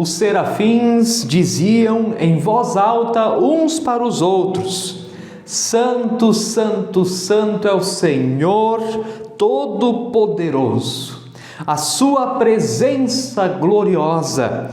Os serafins diziam em voz alta uns para os outros: Santo, Santo, Santo é o Senhor Todo-Poderoso. A sua presença gloriosa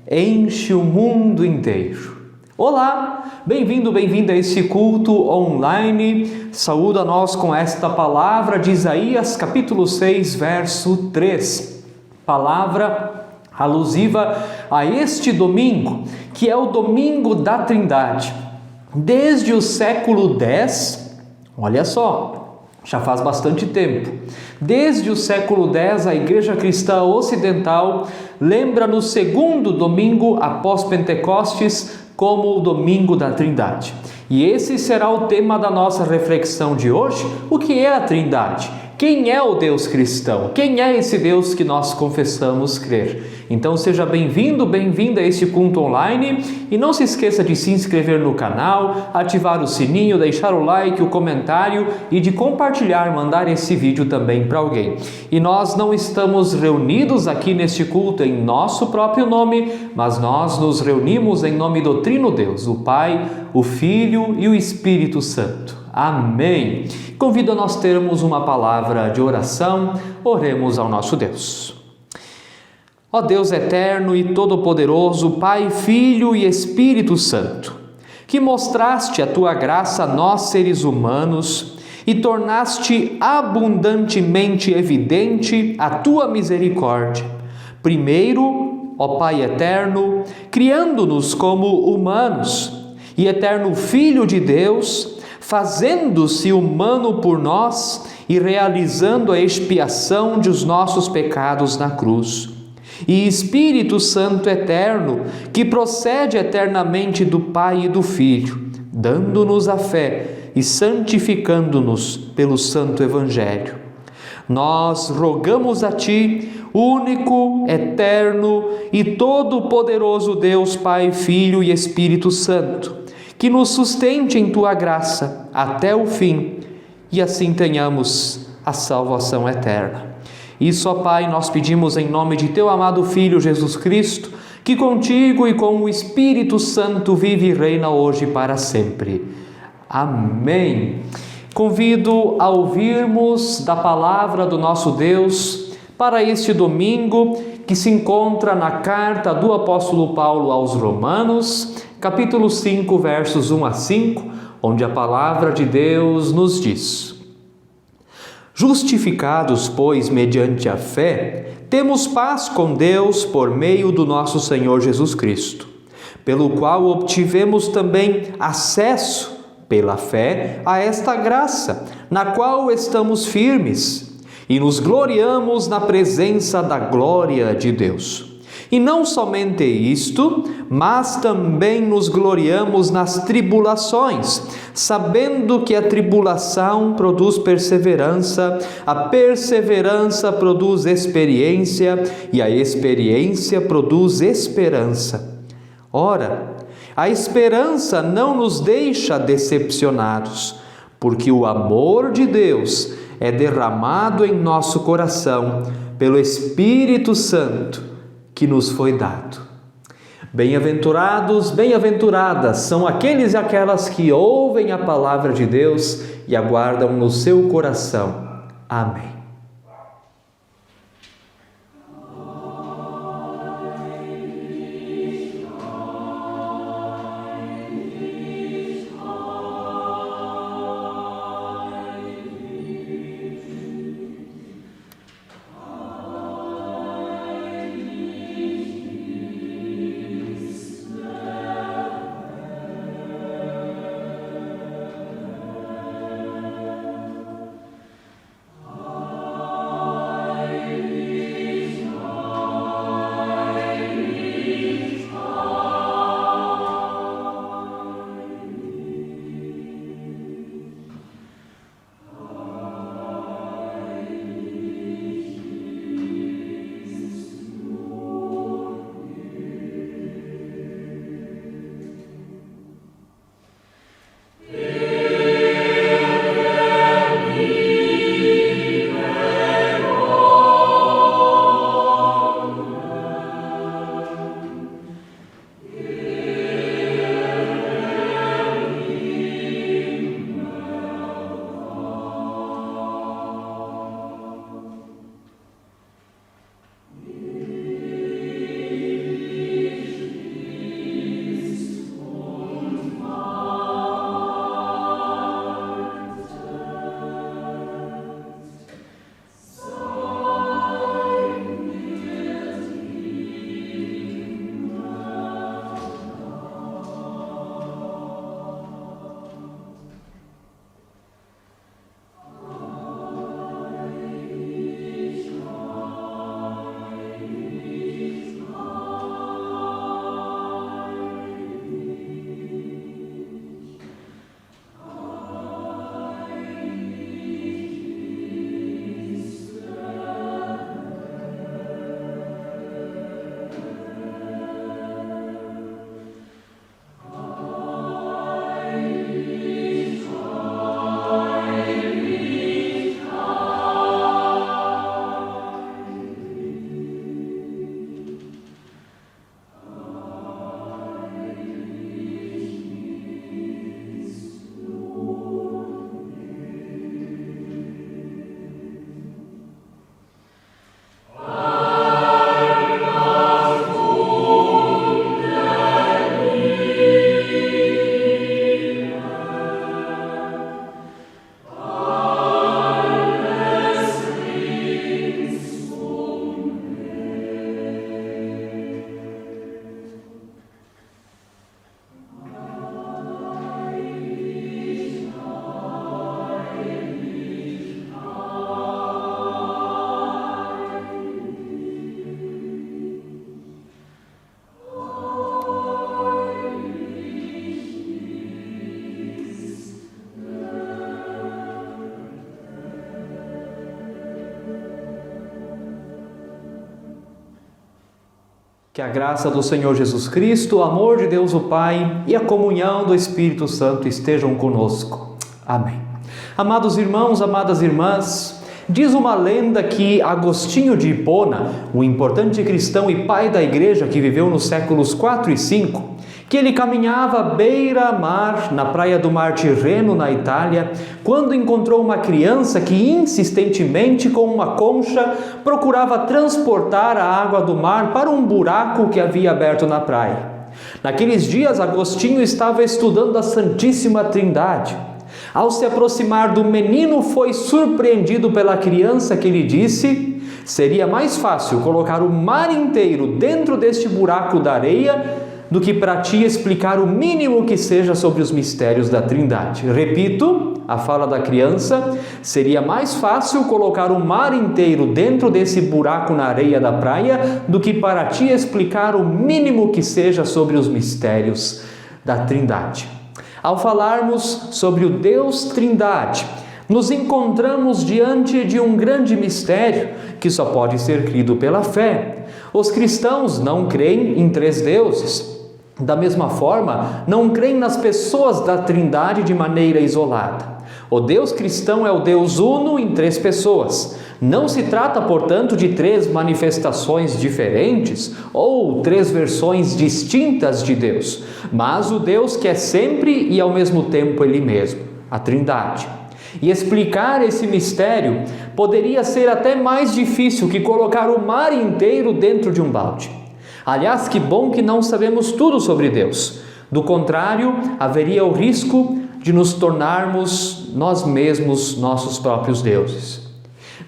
enche o mundo inteiro. Olá, bem-vindo, bem-vinda a este culto online. Saúde a nós com esta palavra de Isaías, capítulo 6, verso 3. Palavra alusiva a este domingo, que é o domingo da Trindade. Desde o século X, olha só, já faz bastante tempo. Desde o século X, a Igreja Cristã Ocidental lembra no segundo domingo após Pentecostes como o domingo da Trindade. E esse será o tema da nossa reflexão de hoje. O que é a Trindade? Quem é o Deus cristão? Quem é esse Deus que nós confessamos crer? Então seja bem-vindo, bem-vinda a este culto online e não se esqueça de se inscrever no canal, ativar o sininho, deixar o like, o comentário e de compartilhar, mandar esse vídeo também para alguém. E nós não estamos reunidos aqui neste culto em nosso próprio nome, mas nós nos reunimos em nome do Trino Deus, o Pai, o Filho e o Espírito Santo. Amém. Convido a nós termos uma palavra de oração. Oremos ao nosso Deus. Ó Deus eterno e todo-poderoso, Pai, Filho e Espírito Santo, que mostraste a tua graça a nós seres humanos e tornaste abundantemente evidente a tua misericórdia. Primeiro, ó Pai eterno, criando-nos como humanos e eterno Filho de Deus, fazendo-se humano por nós e realizando a expiação dos nossos pecados na cruz. E Espírito Santo eterno, que procede eternamente do Pai e do Filho, dando-nos a fé e santificando-nos pelo Santo Evangelho. Nós rogamos a Ti, único, eterno e todo-poderoso Deus, Pai, Filho e Espírito Santo, que nos sustente em Tua graça até o fim e assim tenhamos a salvação eterna. Isso, ó Pai, nós pedimos em nome de Teu amado Filho Jesus Cristo, que contigo e com o Espírito Santo vive e reina hoje e para sempre. Amém. Convido a ouvirmos da palavra do nosso Deus para este domingo, que se encontra na carta do apóstolo Paulo aos Romanos, capítulo 5, versos 1 a 5, onde a palavra de Deus nos diz: Justificados, pois, mediante a fé, temos paz com Deus por meio do nosso Senhor Jesus Cristo, pelo qual obtivemos também acesso, pela fé, a esta graça, na qual estamos firmes, e nos gloriamos na presença da glória de Deus. E não somente isto, mas também nos gloriamos nas tribulações, sabendo que a tribulação produz perseverança, a perseverança produz experiência e a experiência produz esperança. Ora, a esperança não nos deixa decepcionados, porque o amor de Deus é derramado em nosso coração pelo Espírito Santo que nos foi dado. Bem-aventurados, bem-aventuradas são aqueles e aquelas que ouvem a palavra de Deus e aguardam no seu coração. Amém. Que a graça do Senhor Jesus Cristo, o amor de Deus o Pai e a comunhão do Espírito Santo estejam conosco. Amém. Amados irmãos, amadas irmãs, diz uma lenda que Agostinho de Hipona, um importante cristão e pai da igreja que viveu nos séculos 4 e 5, que ele caminhava à beira-mar, na praia do Mar Tirreno, na Itália, quando encontrou uma criança que insistentemente, com uma concha, procurava transportar a água do mar para um buraco que havia aberto na praia. Naqueles dias, Agostinho estava estudando a Santíssima Trindade. Ao se aproximar do menino, foi surpreendido pela criança que lhe disse: seria mais fácil colocar o mar inteiro dentro deste buraco da areia do que para ti explicar o mínimo que seja sobre os mistérios da Trindade. Repito, a fala da criança: seria mais fácil colocar o mar inteiro dentro desse buraco na areia da praia do que para ti explicar o mínimo que seja sobre os mistérios da Trindade. Ao falarmos sobre o Deus Trindade, nos encontramos diante de um grande mistério que só pode ser crido pela fé. Os cristãos não creem em três deuses. Da mesma forma, não creem nas pessoas da Trindade de maneira isolada. O Deus cristão é o Deus uno em três pessoas. Não se trata, portanto, de três manifestações diferentes ou três versões distintas de Deus, mas o Deus que é sempre e ao mesmo tempo Ele mesmo, a Trindade. E explicar esse mistério poderia ser até mais difícil que colocar o mar inteiro dentro de um balde. Aliás, que bom que não sabemos tudo sobre Deus. Do contrário, haveria o risco de nos tornarmos nós mesmos nossos próprios deuses.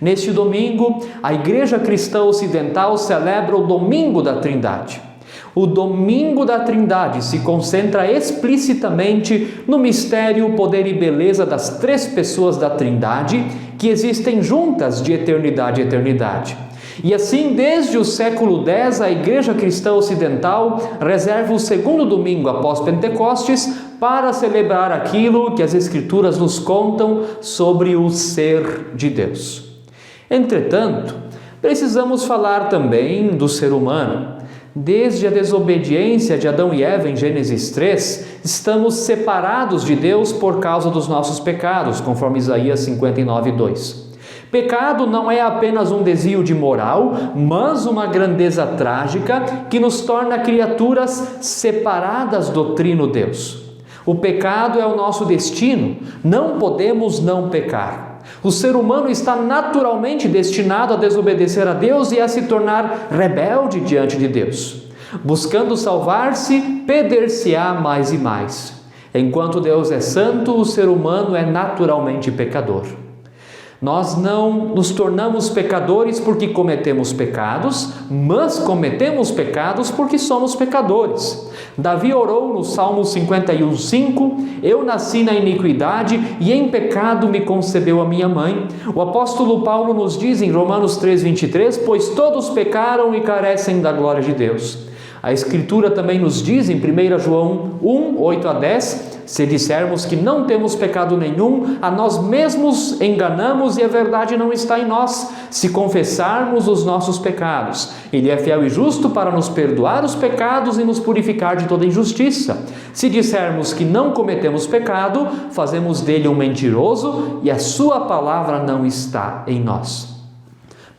Neste domingo, a Igreja Cristã Ocidental celebra o Domingo da Trindade. O Domingo da Trindade se concentra explicitamente no mistério, poder e beleza das três pessoas da Trindade que existem juntas de eternidade a eternidade. E assim, desde o século X, a Igreja Cristã Ocidental reserva o segundo domingo após Pentecostes para celebrar aquilo que as Escrituras nos contam sobre o ser de Deus. Entretanto, precisamos falar também do ser humano. Desde a desobediência de Adão e Eva em Gênesis 3, estamos separados de Deus por causa dos nossos pecados, conforme Isaías 59:2. Pecado não é apenas um desvio de moral, mas uma grandeza trágica que nos torna criaturas separadas do Trino Deus. O pecado é o nosso destino, não podemos não pecar. O ser humano está naturalmente destinado a desobedecer a Deus e a se tornar rebelde diante de Deus. Buscando salvar-se, perder-se-á mais e mais. Enquanto Deus é santo, o ser humano é naturalmente pecador. Nós não nos tornamos pecadores porque cometemos pecados, mas cometemos pecados porque somos pecadores. Davi orou no Salmo 51:5: eu nasci na iniquidade e em pecado me concebeu a minha mãe. O apóstolo Paulo nos diz em Romanos 3:23: pois todos pecaram e carecem da glória de Deus. A Escritura também nos diz em 1 João 1:8-10: se dissermos que não temos pecado nenhum, a nós mesmos enganamos e a verdade não está em nós. Se confessarmos os nossos pecados, Ele é fiel e justo para nos perdoar os pecados e nos purificar de toda injustiça. Se dissermos que não cometemos pecado, fazemos dele um mentiroso e a sua palavra não está em nós.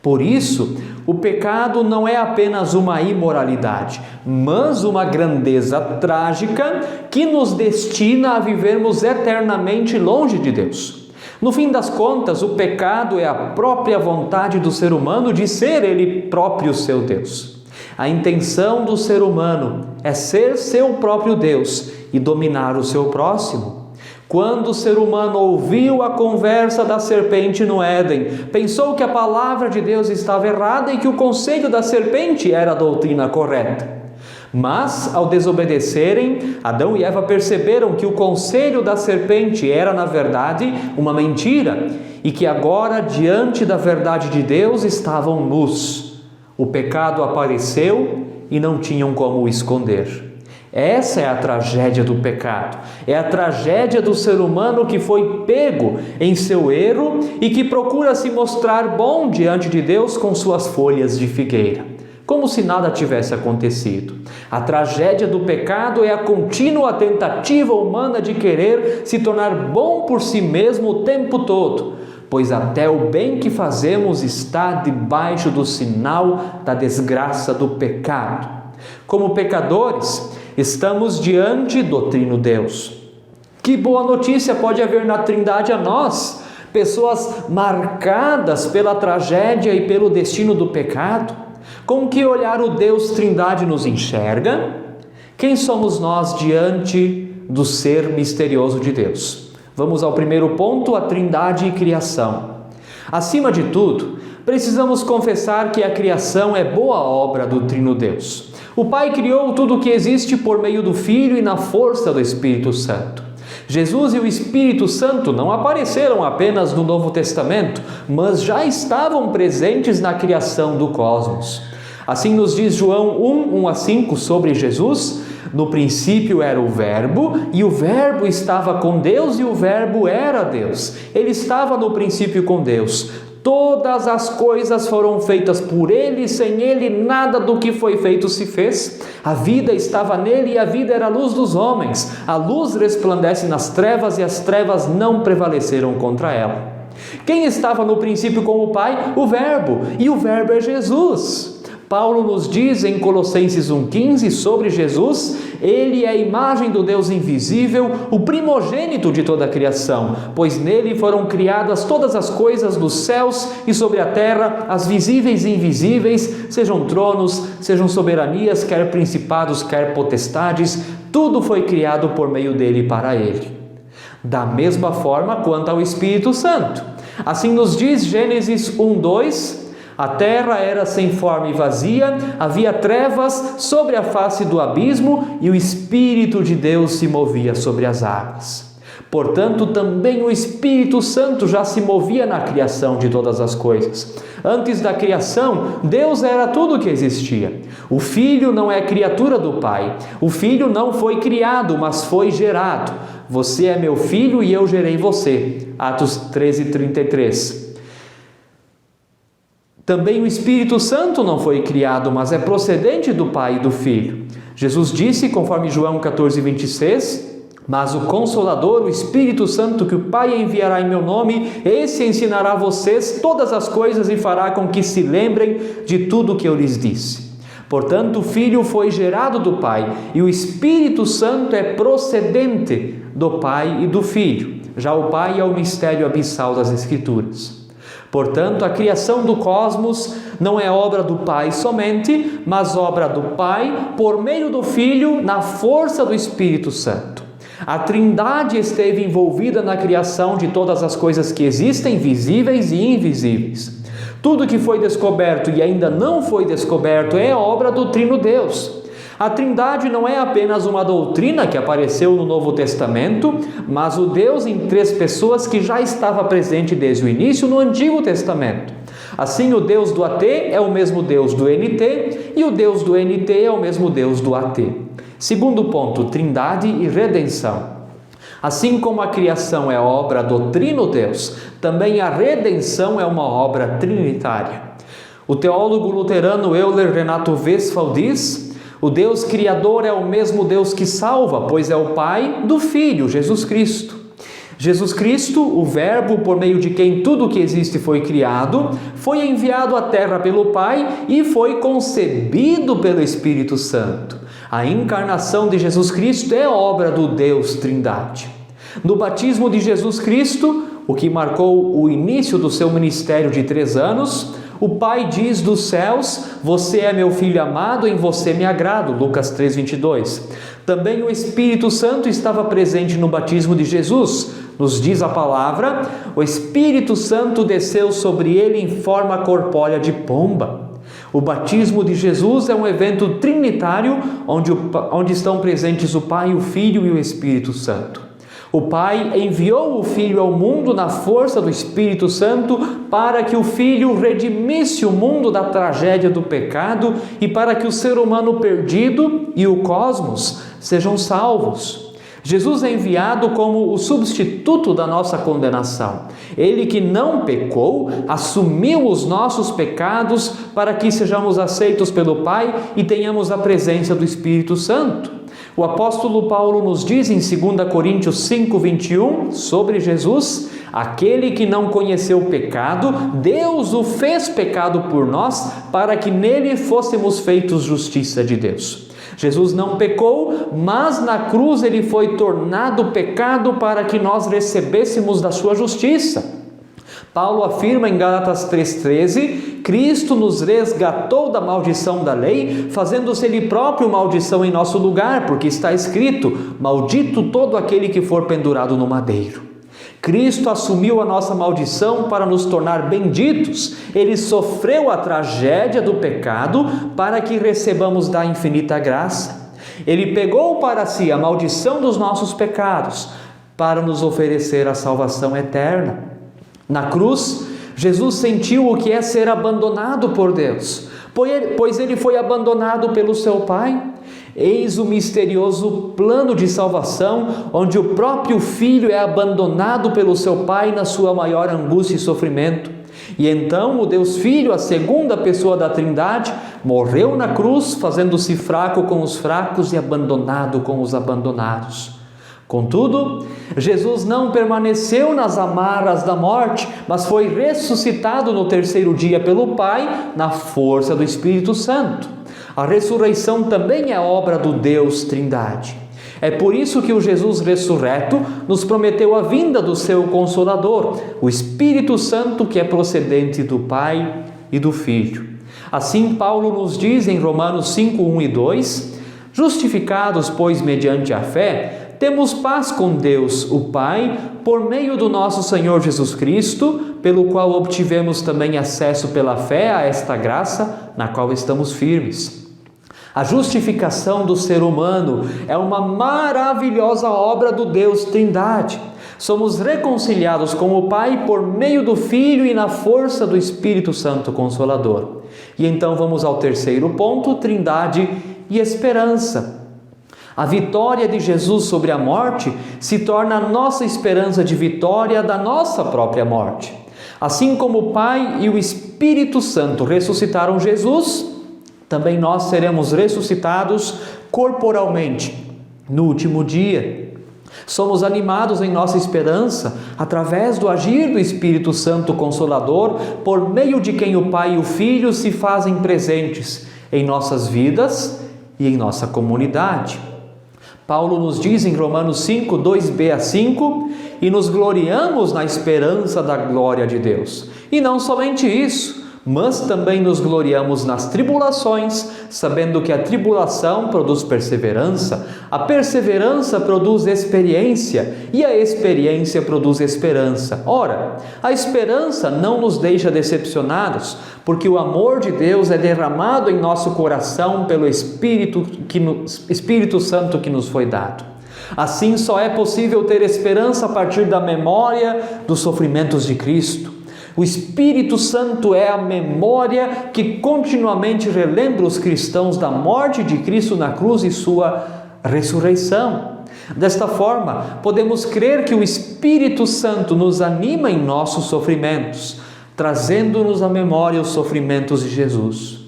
Por isso, o pecado não é apenas uma imoralidade, mas uma grandeza trágica que nos destina a vivermos eternamente longe de Deus. No fim das contas, o pecado é a própria vontade do ser humano de ser ele próprio seu Deus. A intenção do ser humano é ser seu próprio Deus e dominar o seu próximo. Quando o ser humano ouviu a conversa da serpente no Éden, pensou que a palavra de Deus estava errada e que o conselho da serpente era a doutrina correta. Mas, ao desobedecerem, Adão e Eva perceberam que o conselho da serpente era, na verdade, uma mentira e que agora, diante da verdade de Deus, estavam nus. O pecado apareceu e não tinham como o esconder. Essa é a tragédia do pecado, é a tragédia do ser humano que foi pego em seu erro e que procura se mostrar bom diante de Deus com suas folhas de figueira. como se nada tivesse acontecido. A tragédia do pecado é a contínua tentativa humana de querer se tornar bom por si mesmo o tempo todo, pois até o bem que fazemos está debaixo do sinal da desgraça do pecado. Como pecadores, estamos diante do Trino Deus. Que boa notícia pode haver na Trindade a nós, pessoas marcadas pela tragédia e pelo destino do pecado. Com que olhar o Deus Trindade nos enxerga? Quem somos nós diante do ser misterioso de Deus? Vamos ao primeiro ponto, a Trindade e criação. Acima de tudo, precisamos confessar que a criação é boa obra do Trino Deus. O Pai criou tudo o que existe por meio do Filho e na força do Espírito Santo. Jesus e o Espírito Santo não apareceram apenas no Novo Testamento, mas já estavam presentes na criação do cosmos. Assim nos diz João 1:1-5 sobre Jesus: no princípio era o Verbo, e o Verbo estava com Deus, e o Verbo era Deus. Ele estava no princípio com Deus. Todas as coisas foram feitas por Ele, sem Ele nada do que foi feito se fez. A vida estava nele e a vida era a luz dos homens. A luz resplandece nas trevas e as trevas não prevaleceram contra ela. Quem estava no princípio com o Pai? O Verbo, e o Verbo é Jesus. Paulo nos diz em Colossenses 1,15 sobre Jesus: Ele é a imagem do Deus invisível, o primogênito de toda a criação, pois nele foram criadas todas as coisas dos céus e sobre a terra, as visíveis e invisíveis, sejam tronos, sejam soberanias, quer principados, quer potestades, tudo foi criado por meio dele e para ele. Da mesma forma quanto ao Espírito Santo. Assim nos diz Gênesis 1:2: a terra era sem forma e vazia, havia trevas sobre a face do abismo e o Espírito de Deus se movia sobre as águas. Portanto, também o Espírito Santo já se movia na criação de todas as coisas. Antes da criação, Deus era tudo o que existia. O Filho não é criatura do Pai. O Filho não foi criado, mas foi gerado. Você é meu filho e eu gerei você. Atos 13:33. Também o Espírito Santo não foi criado, mas é procedente do Pai e do Filho. Jesus disse, conforme João 14:26, mas o Consolador, o Espírito Santo, que o Pai enviará em meu nome, esse ensinará a vocês todas as coisas e fará com que se lembrem de tudo o que eu lhes disse. Portanto, o Filho foi gerado do Pai e o Espírito Santo é procedente do Pai e do Filho. Já o Pai é o mistério abissal das Escrituras. Portanto, a criação do cosmos não é obra do Pai somente, mas obra do Pai por meio do Filho na força do Espírito Santo. A Trindade esteve envolvida na criação de todas as coisas que existem, visíveis e invisíveis. Tudo que foi descoberto e ainda não foi descoberto é obra do Trino Deus. A Trindade não é apenas uma doutrina que apareceu no Novo Testamento, mas o Deus em três pessoas que já estava presente desde o início no Antigo Testamento. Assim, o Deus do AT é o mesmo Deus do NT e o Deus do NT é o mesmo Deus do AT. Segundo ponto, Trindade e redenção. Assim como a criação é obra do Trino Deus, também a redenção é uma obra trinitária. O teólogo luterano Euler Renato Westphal diz: o Deus Criador é o mesmo Deus que salva, pois é o Pai do Filho, Jesus Cristo. Jesus Cristo, o Verbo por meio de quem tudo o que existe foi criado, foi enviado à terra pelo Pai e foi concebido pelo Espírito Santo. A encarnação de Jesus Cristo é obra do Deus Trindade. No batismo de Jesus Cristo, o que marcou o início do seu ministério de 3 anos, o Pai diz dos céus: você é meu Filho amado, em você me agrado, Lucas 3:22. Também o Espírito Santo estava presente no batismo de Jesus. Nos diz a palavra: o Espírito Santo desceu sobre ele em forma corpórea de pomba. O batismo de Jesus é um evento trinitário, onde estão presentes o Pai, o Filho e o Espírito Santo. O Pai enviou o Filho ao mundo na força do Espírito Santo para que o Filho redimisse o mundo da tragédia do pecado e para que o ser humano perdido e o cosmos sejam salvos. Jesus é enviado como o substituto da nossa condenação. Ele que não pecou, assumiu os nossos pecados para que sejamos aceitos pelo Pai e tenhamos a presença do Espírito Santo. O apóstolo Paulo nos diz em 2 Coríntios 5:21 sobre Jesus: aquele que não conheceu o pecado, Deus o fez pecado por nós, para que nele fôssemos feitos justiça de Deus. Jesus não pecou, mas na cruz ele foi tornado pecado para que nós recebêssemos da sua justiça. Paulo afirma em Gálatas 3,13: Cristo nos resgatou da maldição da lei, fazendo-se Ele próprio maldição em nosso lugar, porque está escrito: maldito todo aquele que for pendurado no madeiro. Cristo assumiu a nossa maldição para nos tornar benditos. Ele sofreu a tragédia do pecado para que recebamos da infinita graça. Ele pegou para si a maldição dos nossos pecados para nos oferecer a salvação eterna. Na cruz, Jesus sentiu o que é ser abandonado por Deus, pois ele foi abandonado pelo seu Pai. Eis o misterioso plano de salvação, onde o próprio Filho é abandonado pelo seu Pai na sua maior angústia e sofrimento. E então o Deus Filho, a segunda pessoa da Trindade, morreu na cruz, fazendo-se fraco com os fracos e abandonado com os abandonados. Contudo, Jesus não permaneceu nas amarras da morte, mas foi ressuscitado no terceiro dia pelo Pai, na força do Espírito Santo. A ressurreição também é obra do Deus Trindade. É por isso que o Jesus ressurreto nos prometeu a vinda do seu Consolador, o Espírito Santo, que é procedente do Pai e do Filho. Assim, Paulo nos diz em Romanos 5:1 e 2: justificados, pois, mediante a fé, temos paz com Deus, o Pai, por meio do nosso Senhor Jesus Cristo, pelo qual obtivemos também acesso pela fé a esta graça, na qual estamos firmes. A justificação do ser humano é uma maravilhosa obra do Deus Trindade. Somos reconciliados com o Pai por meio do Filho e na força do Espírito Santo Consolador. E então vamos ao terceiro ponto: Trindade e esperança. A vitória de Jesus sobre a morte se torna a nossa esperança de vitória da nossa própria morte. Assim como o Pai e o Espírito Santo ressuscitaram Jesus, também nós seremos ressuscitados corporalmente no último dia. Somos animados em nossa esperança através do agir do Espírito Santo Consolador, por meio de quem o Pai e o Filho se fazem presentes em nossas vidas e em nossa comunidade. Paulo nos diz em Romanos 5, 2b a 5: e nos gloriamos na esperança da glória de Deus. E não somente isso, mas também nos gloriamos nas tribulações, sabendo que a tribulação produz perseverança, a perseverança produz experiência, e a experiência produz esperança. Ora, a esperança não nos deixa decepcionados, porque o amor de Deus é derramado em nosso coração pelo Espírito Santo que nos foi dado. Assim, só é possível ter esperança a partir da memória dos sofrimentos de Cristo. O Espírito Santo é a memória que continuamente relembra os cristãos da morte de Cristo na cruz e sua ressurreição. Desta forma, podemos crer que o Espírito Santo nos anima em nossos sofrimentos, trazendo-nos à memória os sofrimentos de Jesus.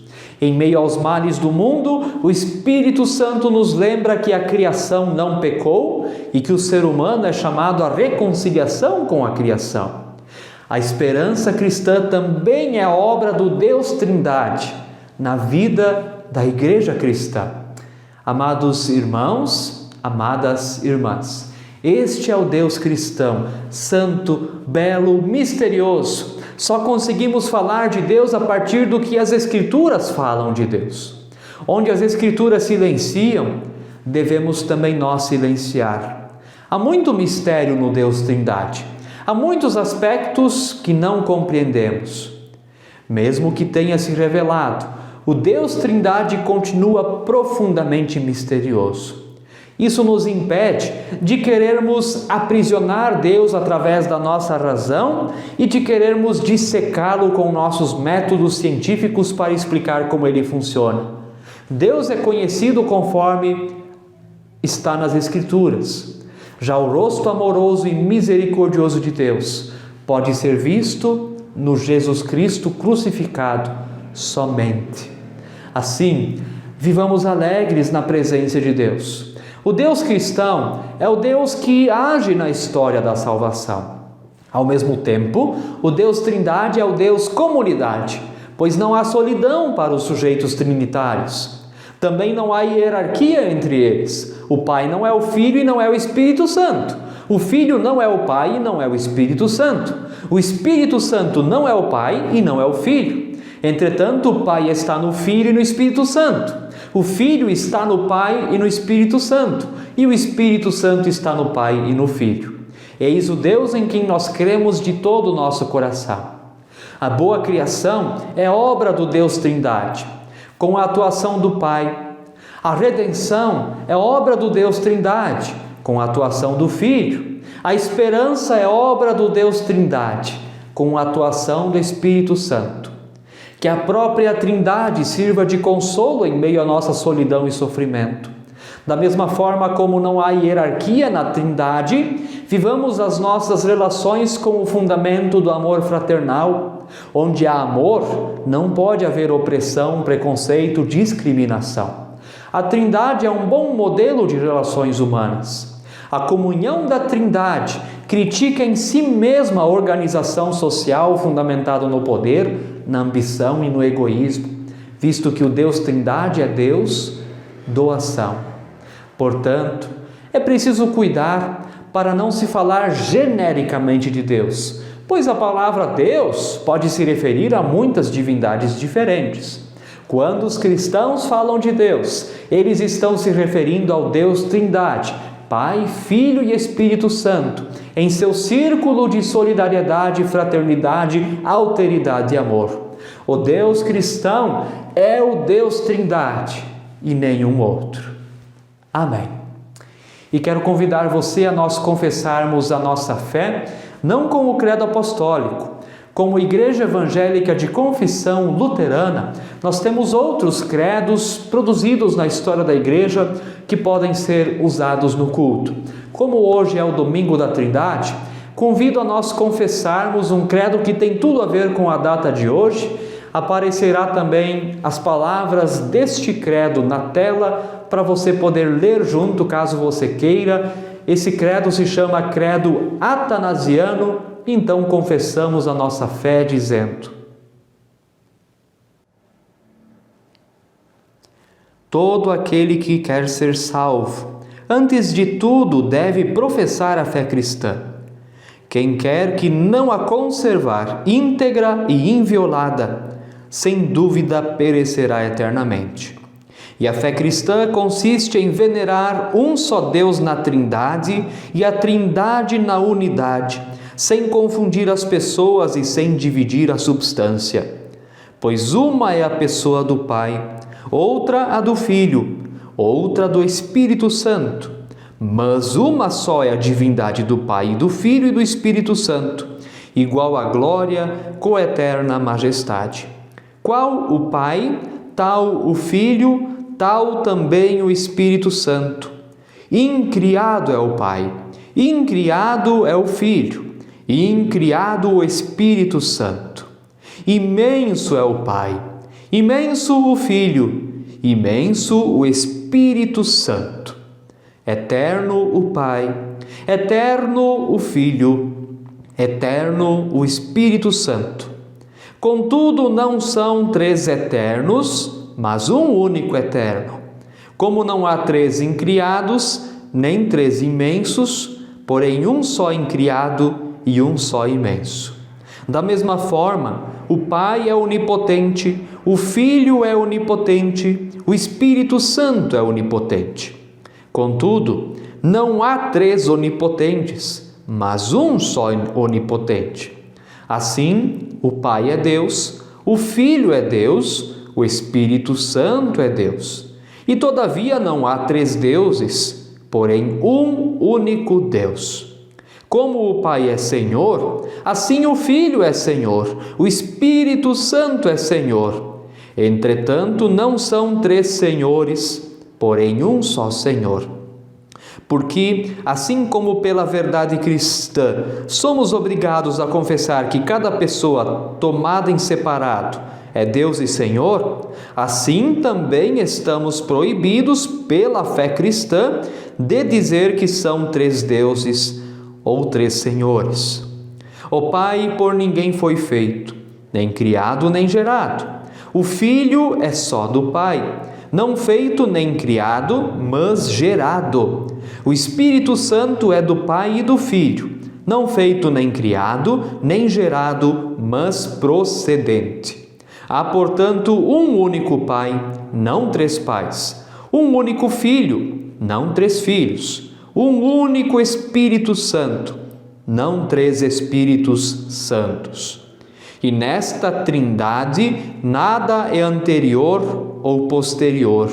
Em meio aos males do mundo, o Espírito Santo nos lembra que a criação não pecou e que o ser humano é chamado à reconciliação com a criação. A esperança cristã também é obra do Deus Trindade na vida da igreja cristã. Amados irmãos, amadas irmãs, este é o Deus cristão, santo, belo, misterioso. Só conseguimos falar de Deus a partir do que as Escrituras falam de Deus. Onde as Escrituras silenciam, devemos também nós silenciar. Há muito mistério no Deus Trindade. Há muitos aspectos que não compreendemos. Mesmo que tenha se revelado, o Deus Trindade continua profundamente misterioso. Isso nos impede de querermos aprisionar Deus através da nossa razão e de querermos dissecá-lo com nossos métodos científicos para explicar como ele funciona. Deus é conhecido conforme está nas Escrituras. Já o rosto amoroso e misericordioso de Deus pode ser visto no Jesus Cristo crucificado somente. Assim, vivamos alegres na presença de Deus. O Deus cristão é o Deus que age na história da salvação. Ao mesmo tempo, o Deus Trindade é o Deus comunidade, pois não há solidão para os sujeitos trinitários. Também não há hierarquia entre eles. O Pai não é o Filho e não é o Espírito Santo. O Filho não é o Pai e não é o Espírito Santo. O Espírito Santo não é o Pai e não é o Filho. Entretanto, o Pai está no Filho e no Espírito Santo. O Filho está no Pai e no Espírito Santo. E o Espírito Santo está no Pai e no Filho. Eis o Deus em quem nós cremos de todo o nosso coração. A boa criação é obra do Deus Trindade, com a atuação do Pai. A redenção é obra do Deus Trindade, com a atuação do Filho. A esperança é obra do Deus Trindade, com a atuação do Espírito Santo. Que a própria Trindade sirva de consolo em meio à nossa solidão e sofrimento. Da mesma forma como não há hierarquia na Trindade, vivamos as nossas relações com o fundamento do amor fraternal. Onde há amor, não pode haver opressão, preconceito, discriminação. A Trindade é um bom modelo de relações humanas. A comunhão da Trindade critica em si mesma a organização social fundamentada no poder, na ambição e no egoísmo, visto que o Deus Trindade é Deus, doação. Portanto, é preciso cuidar para não se falar genericamente de Deus, pois a palavra Deus pode se referir a muitas divindades diferentes. Quando os cristãos falam de Deus, eles estão se referindo ao Deus Trindade, Pai, Filho e Espírito Santo, em seu círculo de solidariedade, fraternidade, alteridade e amor. O Deus cristão é o Deus Trindade e nenhum outro. Amém. E quero convidar você a nós confessarmos a nossa fé, não com o credo apostólico. Como Igreja Evangélica de Confissão Luterana, nós temos outros credos produzidos na história da Igreja que podem ser usados no culto. Como hoje é o Domingo da Trindade, convido a nós confessarmos um credo que tem tudo a ver com a data de hoje. Aparecerá também as palavras deste credo na tela para você poder ler junto, caso você queira. Esse credo se chama Credo Atanasiano. Então confessamos a nossa fé dizendo: todo aquele que quer ser salvo, antes de tudo deve professar a fé cristã. Quem quer que não a conservar íntegra e inviolada, sem dúvida perecerá eternamente. E a fé cristã consiste em venerar um só Deus na Trindade e a Trindade na unidade, sem confundir as pessoas e sem dividir a substância. Pois uma é a pessoa do Pai, outra a do Filho, outra do Espírito Santo. Mas uma só é a divindade do Pai, e do Filho e do Espírito Santo, igual à glória, coeterna majestade. Qual o Pai, tal o Filho, tal também o Espírito Santo. Incriado é o Pai, incriado é o Filho, incriado o Espírito Santo. Imenso é o Pai, imenso o Filho, imenso o Espírito Santo. Eterno o Pai, eterno o Filho, eterno o Espírito Santo. Contudo, não são três eternos, mas um único eterno. Como não há três incriados, nem três imensos, porém um só incriado e um só imenso. Da mesma forma, o Pai é onipotente, o Filho é onipotente, o Espírito Santo é onipotente. Contudo, não há três onipotentes, mas um só onipotente. Assim, o Pai é Deus, o Filho é Deus, o Espírito Santo é Deus. E todavia não há três deuses, porém um único Deus. Como o Pai é Senhor, assim o Filho é Senhor, o Espírito Santo é Senhor. Entretanto, não são três senhores, porém um só Senhor. porque, assim como pela verdade cristã, somos obrigados a confessar que cada pessoa tomada em separado é Deus e Senhor, assim também estamos proibidos pela fé cristã de dizer que são três deuses ou três senhores. O Pai por ninguém foi feito, nem criado nem gerado. O Filho é só do Pai, não feito nem criado, mas gerado. O Espírito Santo é do Pai e do Filho, não feito nem criado, nem gerado, mas procedente. Há, portanto, um único Pai, não três pais. Um único Filho, não três filhos. Um único Espírito Santo, não três Espíritos Santos. E nesta trindade, nada é anterior ou posterior,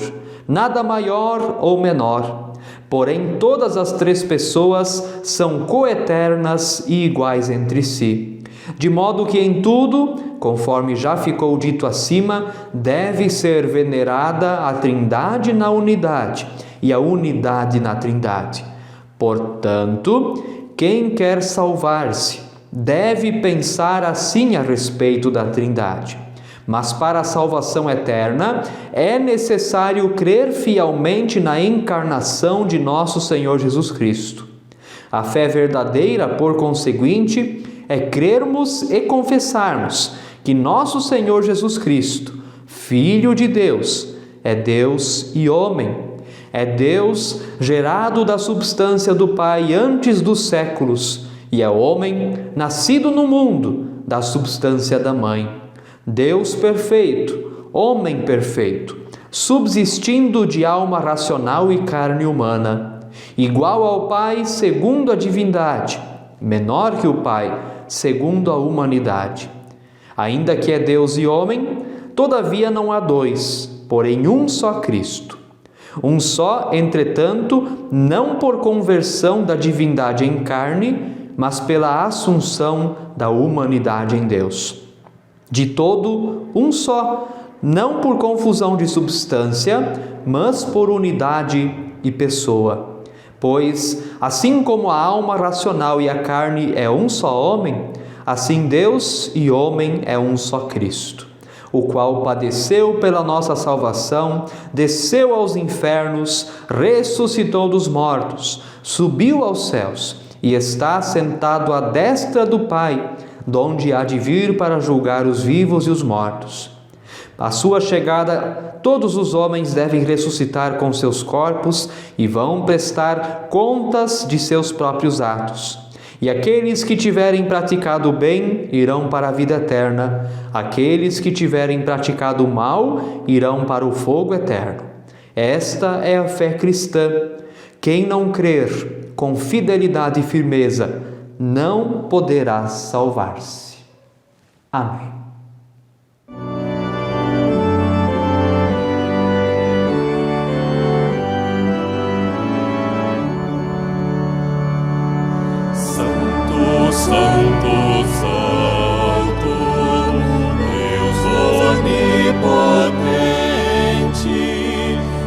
nada maior ou menor. Porém, todas as três pessoas são coeternas e iguais entre si. De modo que em tudo, conforme já ficou dito acima, deve ser venerada a trindade na unidade e a unidade na trindade. Portanto, quem quer salvar-se, deve pensar assim a respeito da Trindade. Mas para a salvação eterna, é necessário crer fielmente na encarnação de nosso Senhor Jesus Cristo. A fé verdadeira, por conseguinte, é crermos e confessarmos que nosso Senhor Jesus Cristo, Filho de Deus, é Deus e homem. É Deus gerado da substância do Pai antes dos séculos, e é homem nascido no mundo da substância da mãe. Deus perfeito, homem perfeito, subsistindo de alma racional e carne humana, igual ao Pai segundo a divindade, menor que o Pai segundo a humanidade. Ainda que é Deus e homem, todavia não há dois, porém um só Cristo. Um só, entretanto, não por conversão da divindade em carne, mas pela assunção da humanidade em Deus. De todo, um só, não por confusão de substância, mas por unidade e pessoa. Pois, assim como a alma racional e a carne é um só homem, assim Deus e homem é um só Cristo, o qual padeceu pela nossa salvação, desceu aos infernos, ressuscitou dos mortos, subiu aos céus, e está sentado à destra do Pai, donde há de vir para julgar os vivos e os mortos. À sua chegada, todos os homens devem ressuscitar com seus corpos e vão prestar contas de seus próprios atos. E aqueles que tiverem praticado o bem irão para a vida eterna, aqueles que tiverem praticado o mal irão para o fogo eterno. Esta é a fé cristã. Quem não crer com fidelidade e firmeza não poderá salvar-se. Amém. Santo, Santo, Santo, Deus onipotente,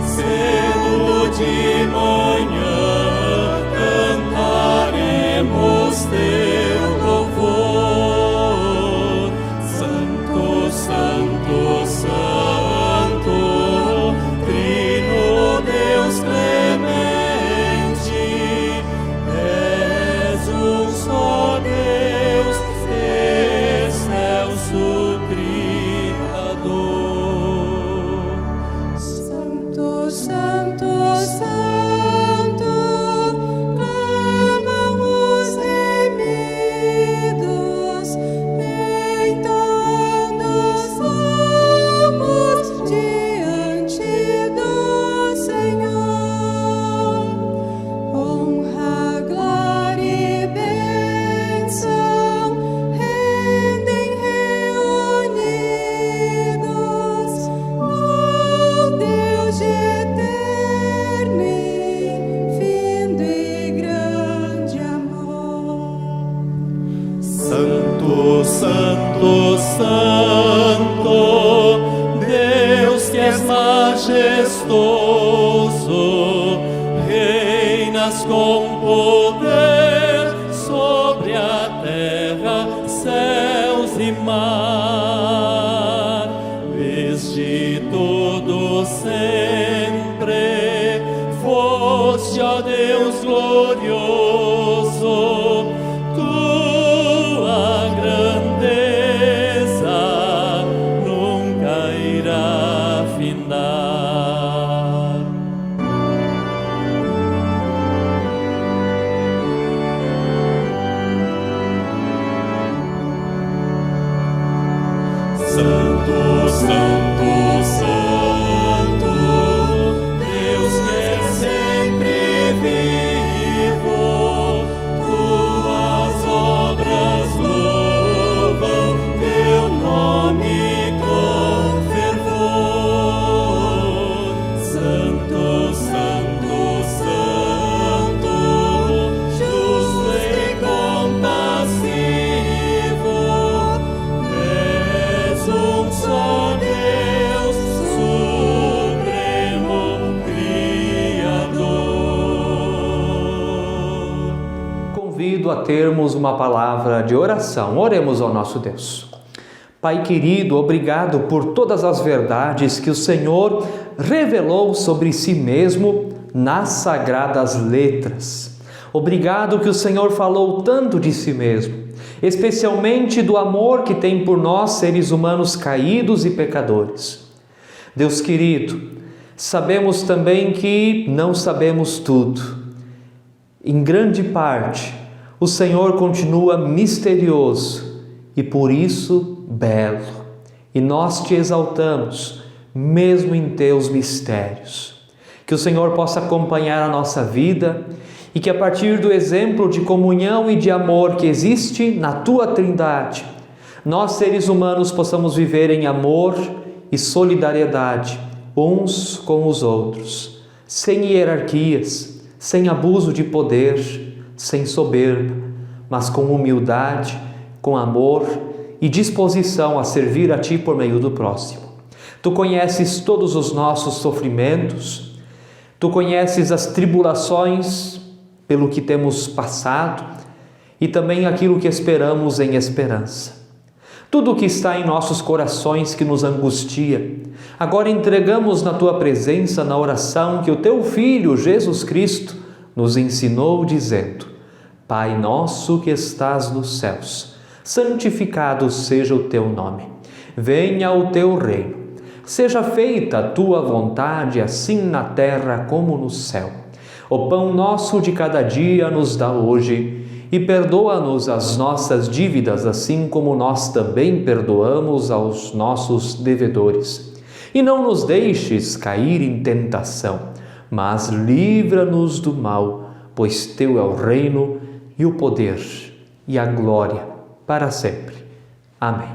cedo de manhã cantaremos teu louvor. Santo, Santo, Santo, Trino Deus clemente, és um só Deus, excelso Criador. Santo, Santo, Santo, clamam os remidos, entoando salmos diante do Senhor. Honra, glória e bênção rendem reunidos ao Deus de eterno, infindo e grande amor. Santo, Santo, Santo, Deus que és majestoso, reinas terra, céus e mar, desde todo sempre, foste, ó Deus glorioso, tua grandeza nunca irá findar. Santo, Santo, Santo, Deus que é sempre vivo, tuas obras louvam, teu nome com fervor. Santo, Santo, Santo, justo e compassivo, és um só Deus, supremo Criador. Convido a termos uma palavra de oração. Oremos ao nosso Deus. Pai querido, obrigado por todas as verdades que o Senhor revelou sobre si mesmo nas sagradas letras. Obrigado que o Senhor falou tanto de si mesmo, especialmente do amor que tem por nós, seres humanos caídos e pecadores. Deus querido, sabemos também que não sabemos tudo. Em grande parte, o Senhor continua misterioso e por isso belo. E nós te exaltamos, mesmo em teus mistérios. Que o Senhor possa acompanhar a nossa vida e que a partir do exemplo de comunhão e de amor que existe na tua Trindade, nós seres humanos possamos viver em amor e solidariedade uns com os outros, sem hierarquias, sem abuso de poder, sem soberba, mas com humildade, com amor e disposição a servir a Ti por meio do próximo. Tu conheces todos os nossos sofrimentos, Tu conheces as tribulações pelo que temos passado e também aquilo que esperamos em esperança. Tudo o que está em nossos corações que nos angustia, agora entregamos na Tua presença na oração que o Teu Filho, Jesus Cristo, nos ensinou dizendo: Pai nosso que estás nos céus, santificado seja o Teu nome. Venha o Teu reino. Seja feita a Tua vontade, assim na terra como no céu. O pão nosso de cada dia nos dá hoje e perdoa-nos as nossas dívidas, assim como nós também perdoamos aos nossos devedores. E não nos deixes cair em tentação, mas livra-nos do mal, pois Teu é o reino e o poder e a glória para sempre. Amém.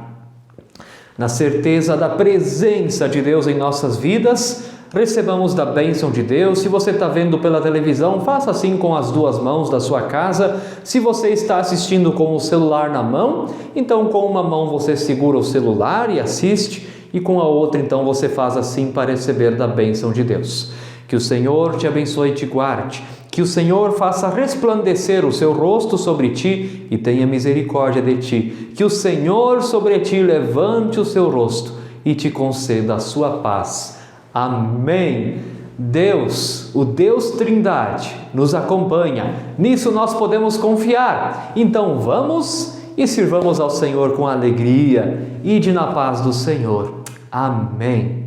Na certeza da presença de Deus em nossas vidas, recebamos da bênção de Deus. Se você está vendo pela televisão, faça assim com as duas mãos da sua casa. Se você está assistindo com o celular na mão, então com uma mão você segura o celular e assiste, e com a outra então você faz assim para receber da bênção de Deus. Que o Senhor te abençoe e te guarde. Que o Senhor faça resplandecer o seu rosto sobre ti e tenha misericórdia de ti. Que o Senhor sobre ti levante o seu rosto e te conceda a sua paz. Amém. Deus, o Deus Trindade, nos acompanha. Nisso nós podemos confiar. Então vamos e sirvamos ao Senhor com alegria. Ide na paz do Senhor. Amém.